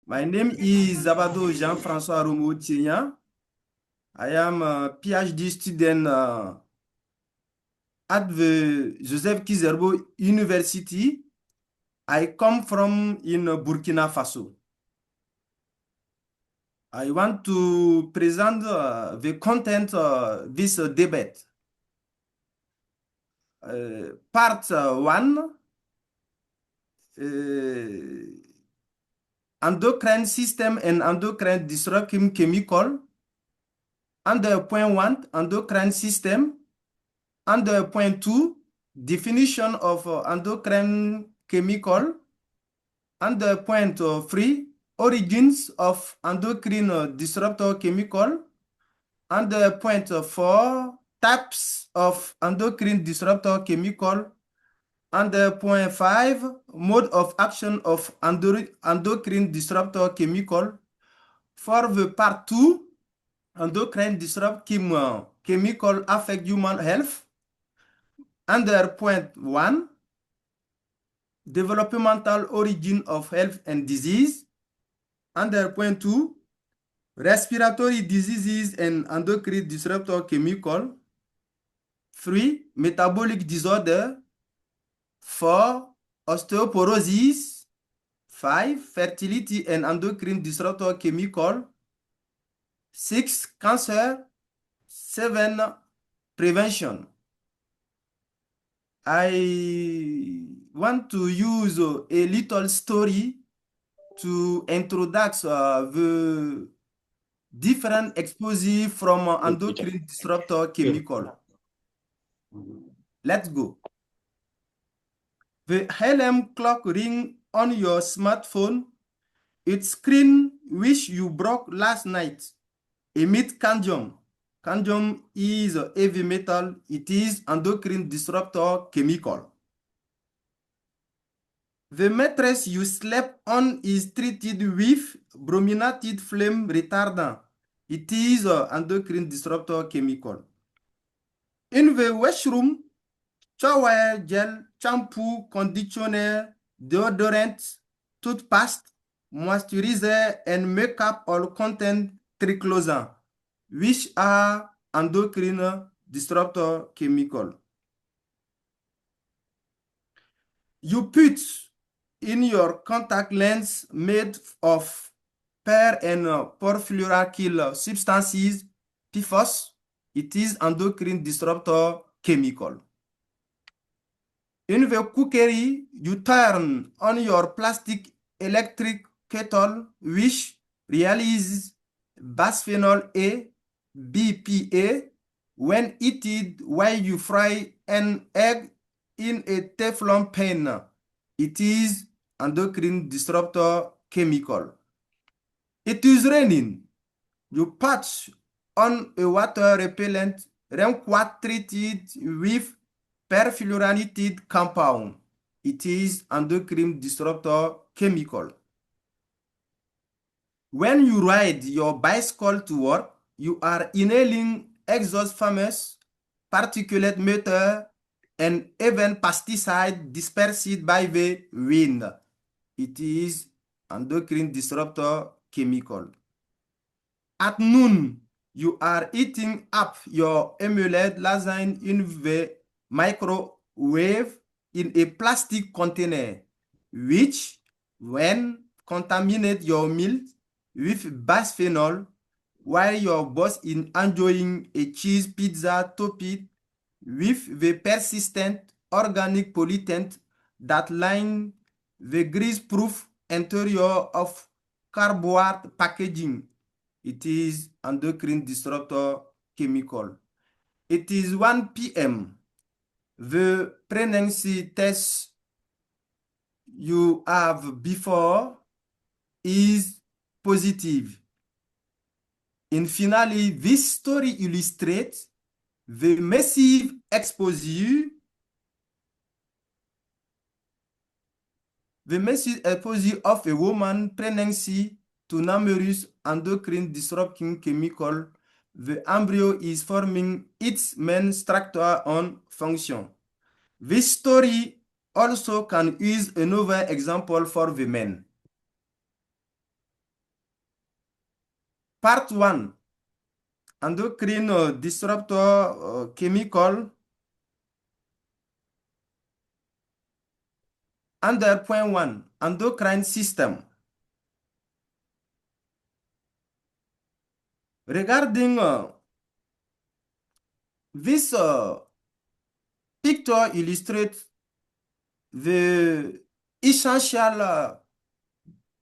My name is Zabado Jean-François Romo Tienya. I am a PhD student at the Joseph Kizerbo University. I come from in Burkina Faso. I want to present the content of this debate. Part 1, endocrine system and endocrine disrupting chemical. Under point 1, endocrine system. Under point 2, definition of endocrine chemical. Under point 3, origins of endocrine disruptor chemical. Under point 4, types of endocrine disruptor chemical. Under point 5, mode of action of endocrine disruptor chemical. For the part 2, endocrine disruptor chemical affect human health. Under point 1, developmental origin of health and disease. Under point 2, respiratory diseases and endocrine disruptor chemical. 3, metabolic disorder. 4, osteoporosis. 5, fertility and endocrine disruptor chemical. 6, cancer. 7, prevention. I want to use a little story to introduce the different exposure from endocrine disruptor chemical. Let's go. The alarm clock ring on your smartphone. Its screen which you broke last night emit cadmium. Cadmium is a heavy metal. It is endocrine disruptor chemical. The mattress you slept on is treated with brominated flame retardant. It is an endocrine disruptor chemical. In the washroom, shower gel, shampoo, conditioner, deodorant, toothpaste, moisturizer, and makeup all contain triclosan, which are endocrine disruptor chemical. You put in your contact lens made of per and perfluoroalkyl substances, PFOS. It is endocrine disruptor chemical. In the cookery, you turn on your plastic electric kettle, which releases bisphenol A, BPA, when heated while you fry an egg in a Teflon pan. It is endocrine disruptor chemical. It is raining. You patch on a water repellent rainwater treated with perfluorinated compound. It is endocrine disruptor chemical. When you ride your bicycle to work, you are inhaling exhaust fumes, particulate matter, and even pesticide dispersed by the wind. It is endocrine disruptor chemical. At noon, you are heating up your emulated lasagne in the microwave in a plastic container, which, when contaminate your meal with bisphenol, while your boss is enjoying a cheese pizza topped with the persistent organic pollutant that line the grease-proof interior of cardboard packaging. It is endocrine disruptor chemical. It is 1 p.m. The pregnancy test you have before is positive. And finally, this story illustrates the massive exposure of a woman pregnancy to numerous endocrine disrupting chemical. The embryo is forming its main structure on function. This story also can use another example for the men. Part 1, endocrine disruptor chemical. Under point 1, endocrine system. Regarding this picture illustrates the essential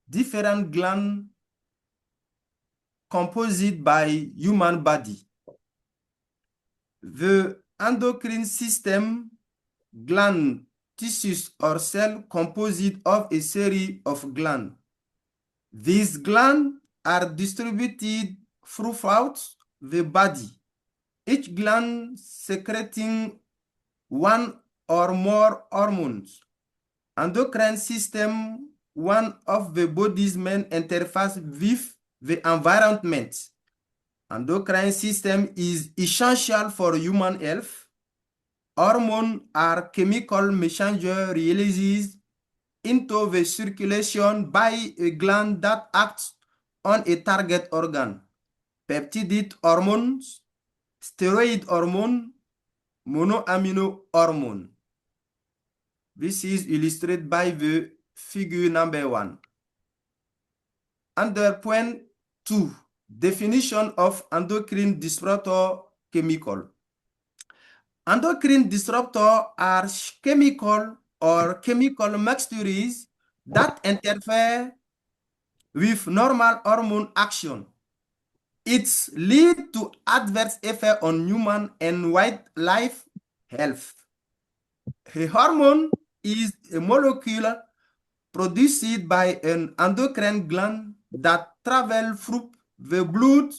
different gland composite by human body. The endocrine system gland tissues or cell composite of a series of glands. These glands are distributed throughout the body, each gland secreting one or more hormones. Endocrine system, one of the body's main interface with the environment. Endocrine system is essential for human health. Hormones are chemical messengers released into the circulation by a gland that acts on a target organ. Peptide hormones, steroid hormone, monoamino hormone. This is illustrated by the figure number 1. Under point 2, definition of endocrine disruptor chemical. Endocrine disruptors are chemical or chemical mixtures that interfere with normal hormone action. It leads to adverse effects on human and wildlife health. A hormone is a molecule produced by an endocrine gland that travels through the blood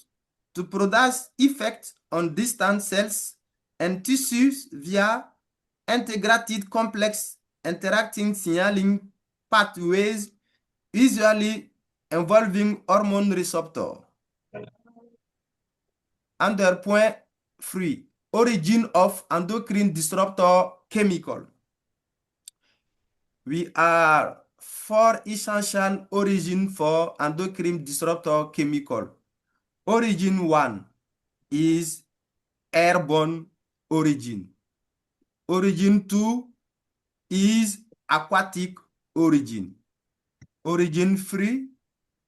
to produce effects on distant cells and tissues via integrated complex interacting signaling pathways, usually involving hormone receptor. Under point 3, origin of endocrine disruptor chemical. We are 4 essential origin for endocrine disruptor chemical. Origin 1 is airborne origin. Origin 2 is aquatic origin. Origin 3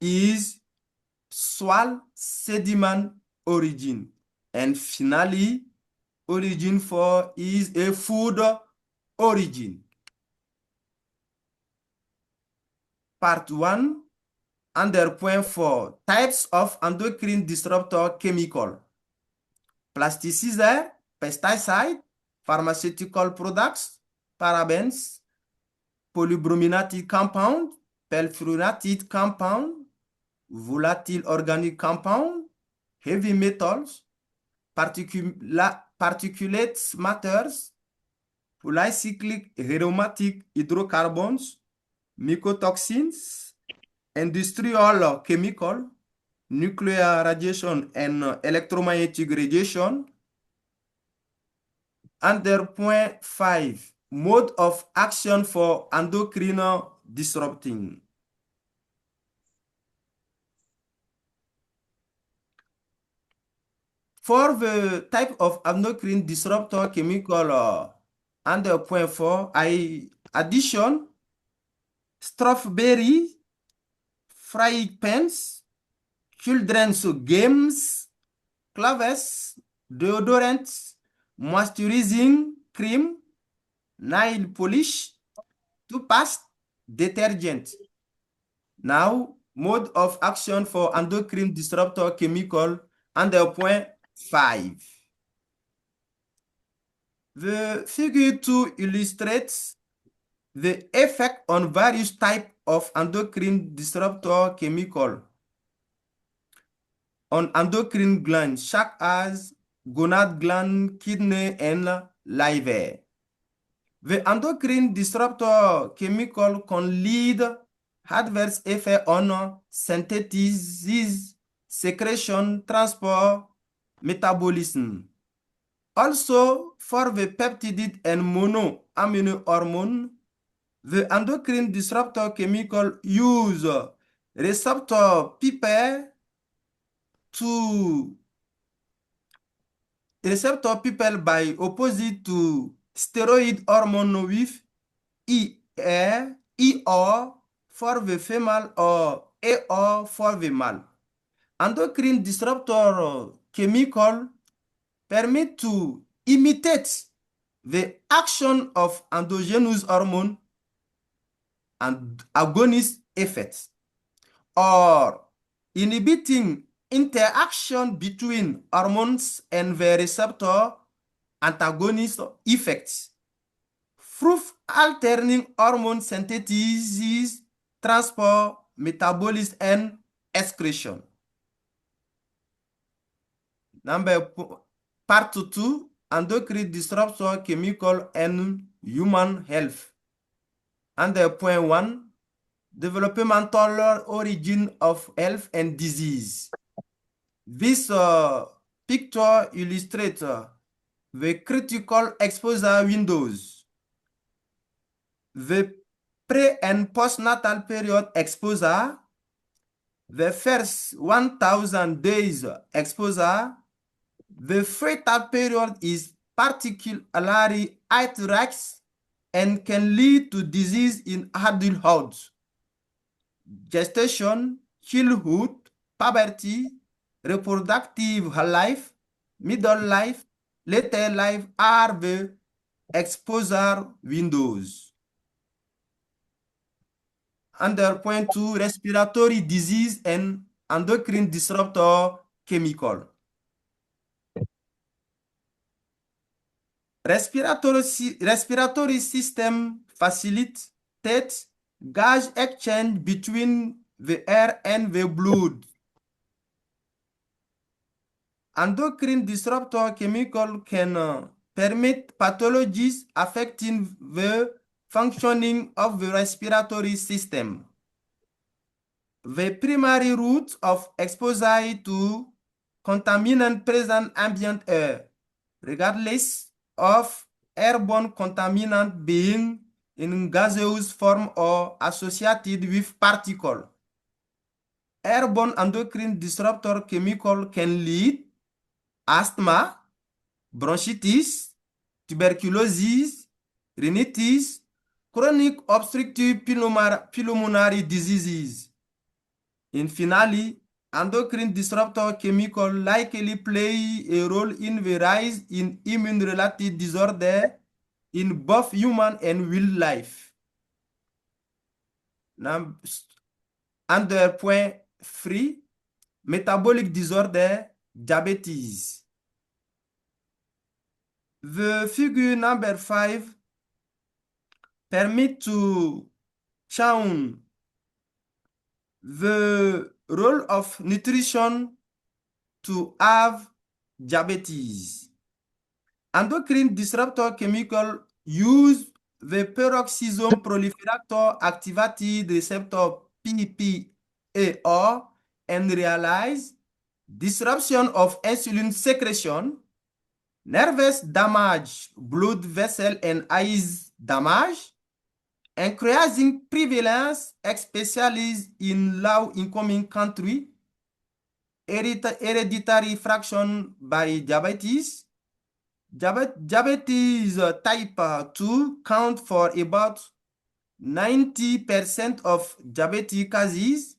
is soil sediment origin. And finally, origin 4 is a food origin. Part 1, under point 4, types of endocrine disruptor chemical. Plasticide, pesticide, pharmaceutical products, parabens, polybrominated compound, perfluorinated compound, volatile organic compound, heavy metals, particulate matters, polycyclic aromatic hydrocarbons, mycotoxins, industrial chemical, nuclear radiation and electromagnetic radiation. Under point 5, mode of action for endocrine disrupting. For the type of endocrine disruptor chemical under point 4, addition, strawberry, frying pans, children's games, clothes, deodorants, moisturizing cream, nail polish, toothpaste, detergent. Now, mode of action for endocrine disruptor chemical under point 5. The figure 2 illustrates the effect on various types of endocrine disruptor chemical on endocrine glands, such as gonad gland, kidney, and liver. The endocrine disruptor chemical can lead adverse effect on synthesis, secretion, transport, metabolism. Also, for the peptide and monoamino hormone, the endocrine disruptor chemical use receptor pair to receptor people by opposite to steroid hormone with ER for the female or AR for the male. Endocrine disruptor chemical permit to imitate the action of endogenous hormone and agonist effects, or inhibiting interaction between hormones and the receptor antagonist effects through altering hormone synthesis, transport, metabolism, and excretion. Part 2, endocrine disruptor chemical and human health. Under point 1, developmental origin of health and disease. This picture illustrates the critical exposure windows. The pre- and postnatal period exposure, the first 1,000 days exposure, the fetal period is particularly high risk and can lead to disease in adulthood. Gestation, childhood, puberty, reproductive life, middle life, later life are the exposure windows. Under point 2, respiratory disease and endocrine disruptor chemical. Respiratory system facilitates gas exchange between the air and the blood. Endocrine disruptor chemical can permit pathologies affecting the functioning of the respiratory system. The primary route of exposure to contaminant present ambient air, regardless of airborne contaminant being in gaseous form or associated with particle. Airborne endocrine disruptor chemical can lead asthma, bronchitis, tuberculosis, rhinitis, chronic obstructive pulmonary diseases. And finally, endocrine disruptor chemical likely play a role in the rise in immune-related disorder in both human and wildlife. Now, under point 3, metabolic disorder, diabetes. The figure number 5 permits to show the role of nutrition to have diabetes. Endocrine disruptor chemical use the peroxisome proliferator activated receptor PPAR and realize disruption of insulin secretion, nervous damage, blood vessel and eyes damage, increasing prevalence, especially in low-income countries, hereditary fraction by diabetes. Diabetes type 2 count for about 90% of diabetic cases.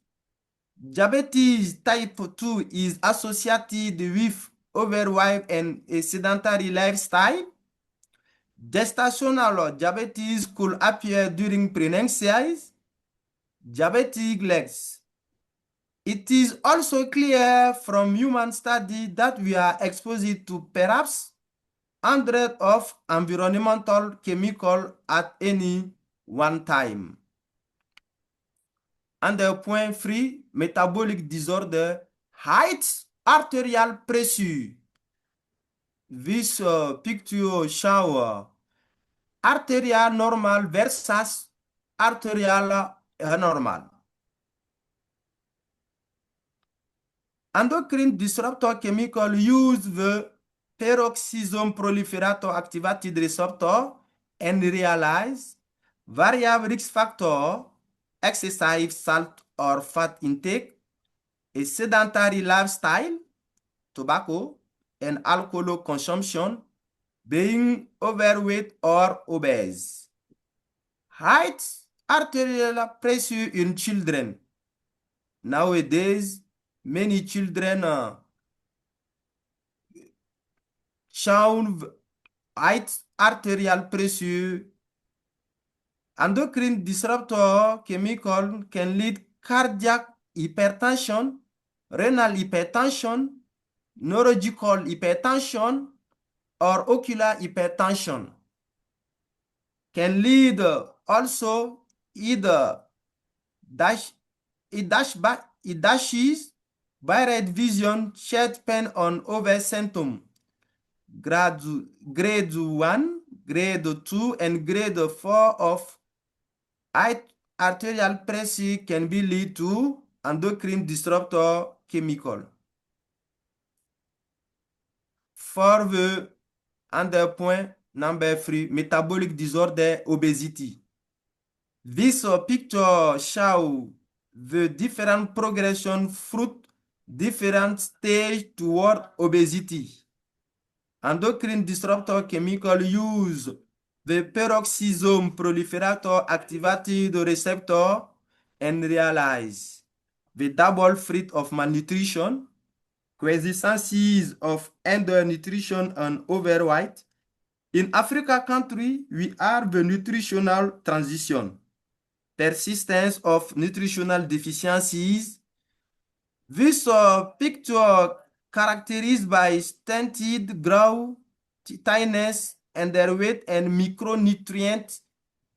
Diabetes type 2 is associated with overweight and a sedentary lifestyle. Gestational diabetes could appear during pregnancy. Diabetic legs. It is also clear from human study that we are exposed to perhaps hundreds of environmental chemicals at any one time. Under point 3, metabolic disorder, height, arterial pressure. This picture shows arterial normal versus arterial normal. Endocrine disruptor chemical use the peroxisome proliferator activated receptor and realize variable risk factor, excessive salt or fat intake, a sedentary lifestyle, tobacco and alcohol consumption, being overweight or obese. Height arterial pressure in children. Nowadays, many children show height arterial pressure. Endocrine disruptor chemical can lead cardiac hypertension, renal hypertension, neurological hypertension, or ocular hypertension. Can lead also either it dashes blurred vision, shed pain on over symptom. Grade 1, grade 2, and grade 4 of high arterial pressure can be lead to endocrine disruptor chemical. For the under point number 3, metabolic disorder, obesity. This picture shows the different progression through different stage toward obesity. Endocrine disruptor chemical use the peroxisome proliferator activated receptor and realize the double threat of malnutrition, quiescences of undernutrition and overweight. In Africa country, we are the nutritional transition, persistence of nutritional deficiencies. This picture characterized by stunted growth, tinnitus, underweight, and micronutrient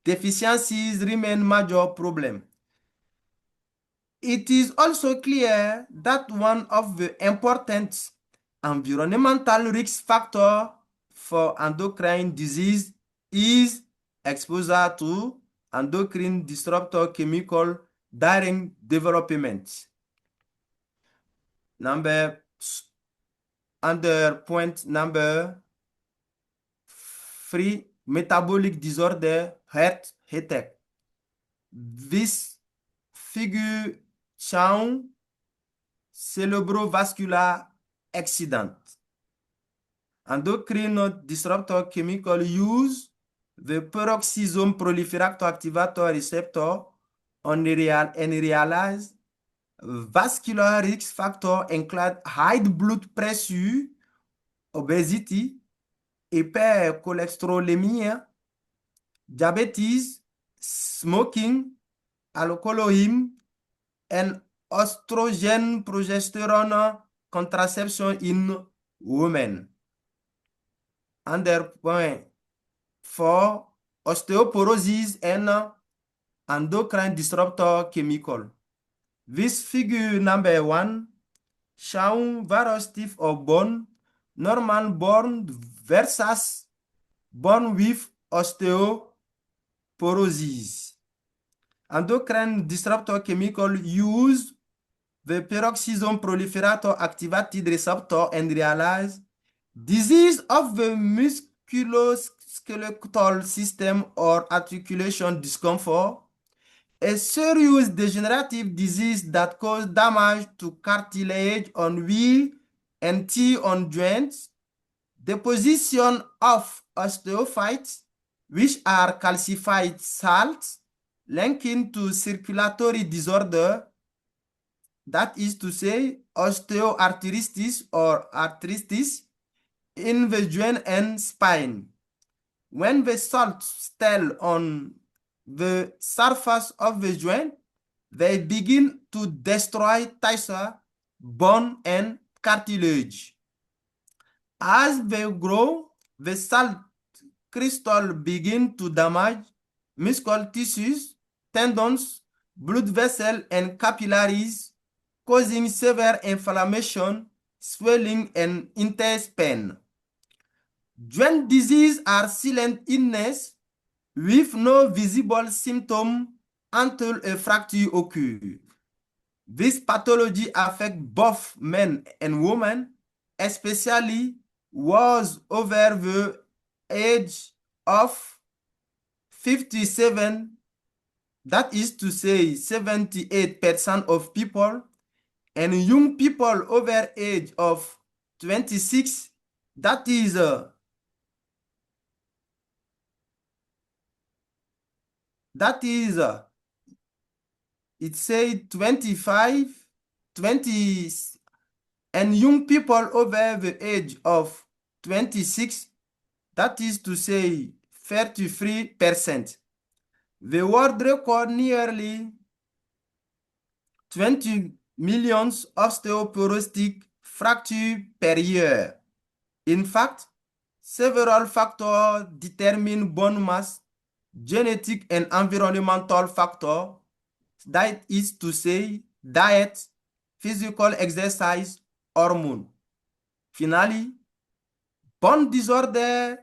deficiencies remain major problem. It is also clear that one of the important environmental risk factors for endocrine disease is exposure to endocrine disruptor chemical during development. Under point number 3, metabolic disorder, heart attack. This figure shows cerebrovascular accident. Endocrine disruptor chemical use the peroxisome proliferator activator receptor and realize vascular risk factor include high blood pressure, obesity, hypercholesterolemia, diabetes, smoking, alcoholism, and estrogen progesterone contraception in women. Under point 4, osteoporosis and endocrine disruptor chemical. This figure number 1 shows various types of bone, normal bone versus bone with osteoporosis. Endocrine disruptor chemical use the peroxisome proliferator activated receptor and realize disease of the musculoskeletal system or articulation discomfort, a serious degenerative disease that causes damage to cartilage on wheel and teeth on joints, deposition of osteophytes, which are calcified salts, linking to circulatory disorder, that is to say, osteoarthritis or arthritis in the joint and spine. When the salts stay on the surface of the joint, they begin to destroy tissue, bone, and cartilage. As they grow, the salt crystal begin to damage muscle tissues, tendons, blood vessels, and capillaries, causing severe inflammation, swelling, and intense pain. Joint disease are silent illness with no visible symptom until a fracture occurs. This pathology affects both men and women, especially those over the age of 57, that is to say 78% of people, and young people over age of 26, that is it say 25, 20, and young people over the age of 26, that is to say 33%. The world record nearly 20 millions osteoporotic fractures per year. In fact, several factors determine bone mass, genetic and environmental factors, that is to say, diet, physical exercise, hormone. Finally, bone disorder,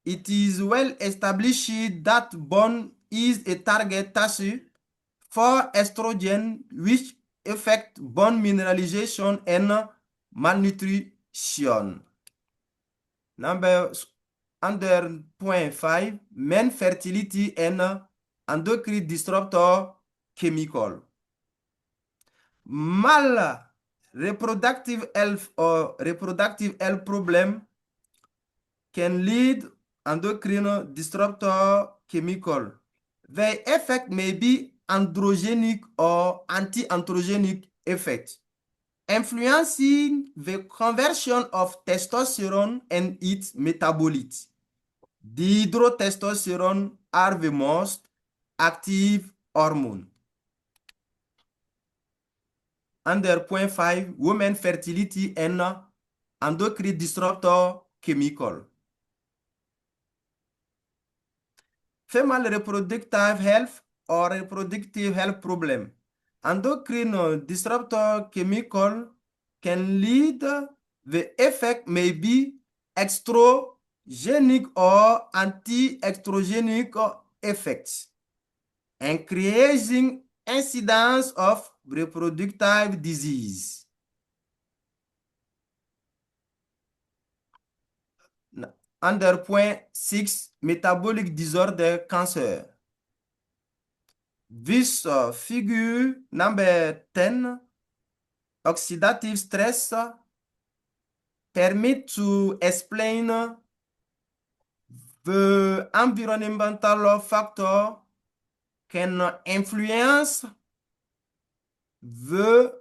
it is well established that bone is a target tissue for estrogen, which affect bone mineralization and malnutrition. Under point 5, men fertility and endocrine disruptor chemical. Mal reproductive health or reproductive health problem can lead endocrine disruptor chemical. The effect may be androgenic or anti-androgenic effect, influencing the conversion of testosterone and its metabolites. Dihydrotestosterone are the most active hormone. Under point 5, women fertility and endocrine disruptor chemical. Female reproductive health or reproductive health problem. Endocrine disruptor chemical can lead, the effect may be estrogenic or anti-estrogenic effects, increasing incidence of reproductive disease. Under point 6, metabolic disorder, cancer. This figure number 10, oxidative stress, permit to explain the environmental factor can influence the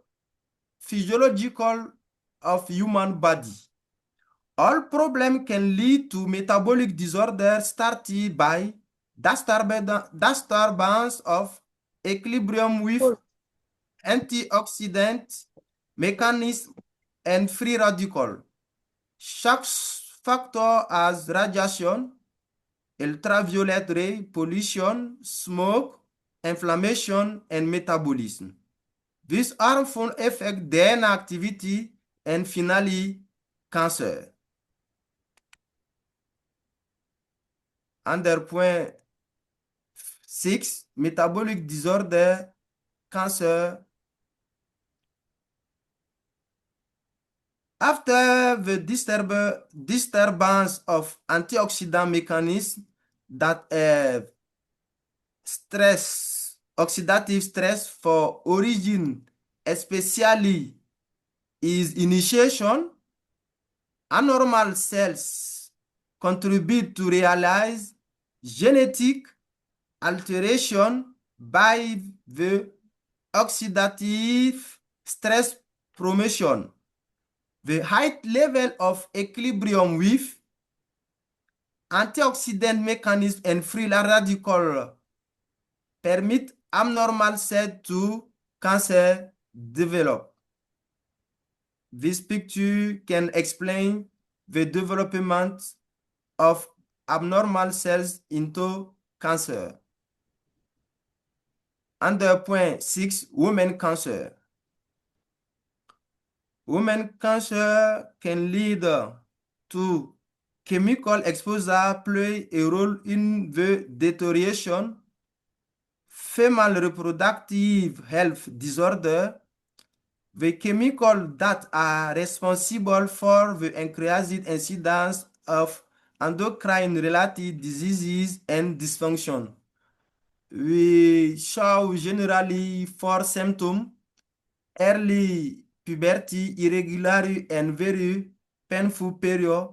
physiological of human body. All problems can lead to metabolic disorder started by disturbance of equilibrium with antioxidant mechanism and free radical. Chaque factor has radiation, ultraviolet ray, pollution, smoke, inflammation, and metabolism. This harmful affect DNA activity and finally cancer. Under point 6, metabolic disorder, cancer. After the disturbance of antioxidant mechanism that have stress, oxidative stress for origin, especially is initiation, abnormal cells contribute to realize genetic alteration by the oxidative stress promotion. The high level of equilibrium with antioxidant mechanism and free radical permit abnormal cells to cancer develop. This picture can explain the development of abnormal cells into cancer. Under point 6, women cancer. Women cancer can lead to chemical exposure play a role in the deterioration. Female reproductive health disorder, the chemicals that are responsible for the increased incidence of endocrine-related diseases and dysfunction. We show generally 4 symptoms: early puberty, irregular and very painful period,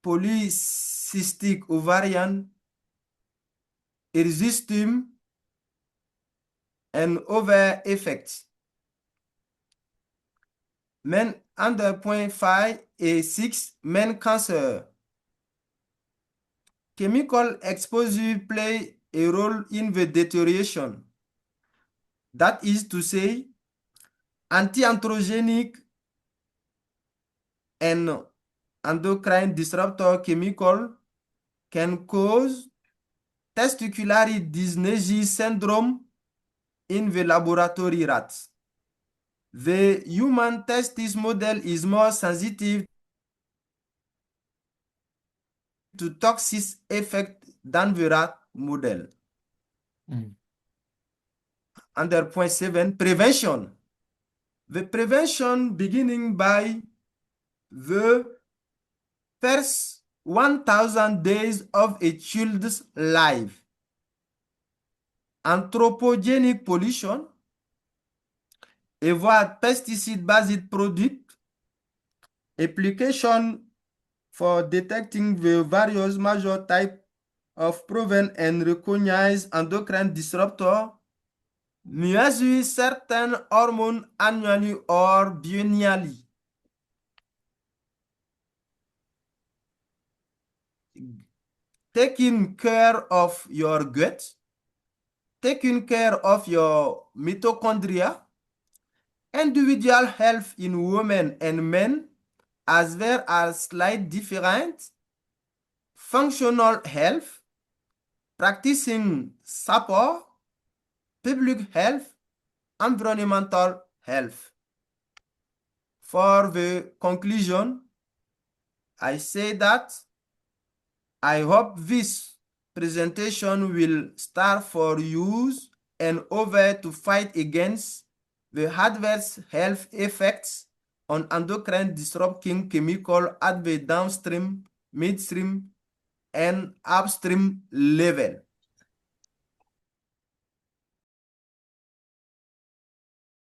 polycystic ovarian, hirsutism, and other effects. Men under point 5 et 6, men cancer. Chemical exposure play a role in the deterioration. That is to say, anti-androgenic and endocrine disruptor chemical can cause testicular dysnesia syndrome in the laboratory rats. The human testis model is more sensitive to toxic effect than the rat model. Under point 7, prevention. The prevention beginning by the first 1,000 days of a child's life. Anthropogenic pollution, avoid pesticide-based product, application for detecting the various major types of proven and recognized endocrine disruptor, measure certain hormones annually or biennially. Taking care of your gut, taking care of your mitochondria, individual health in women and men, as well as slight different, functional health, practicing support, public health, environmental health. For the conclusion, I say that I hope this presentation will start for use and over to fight against the adverse health effects on endocrine disrupting chemical at the downstream, midstream, and upstream level.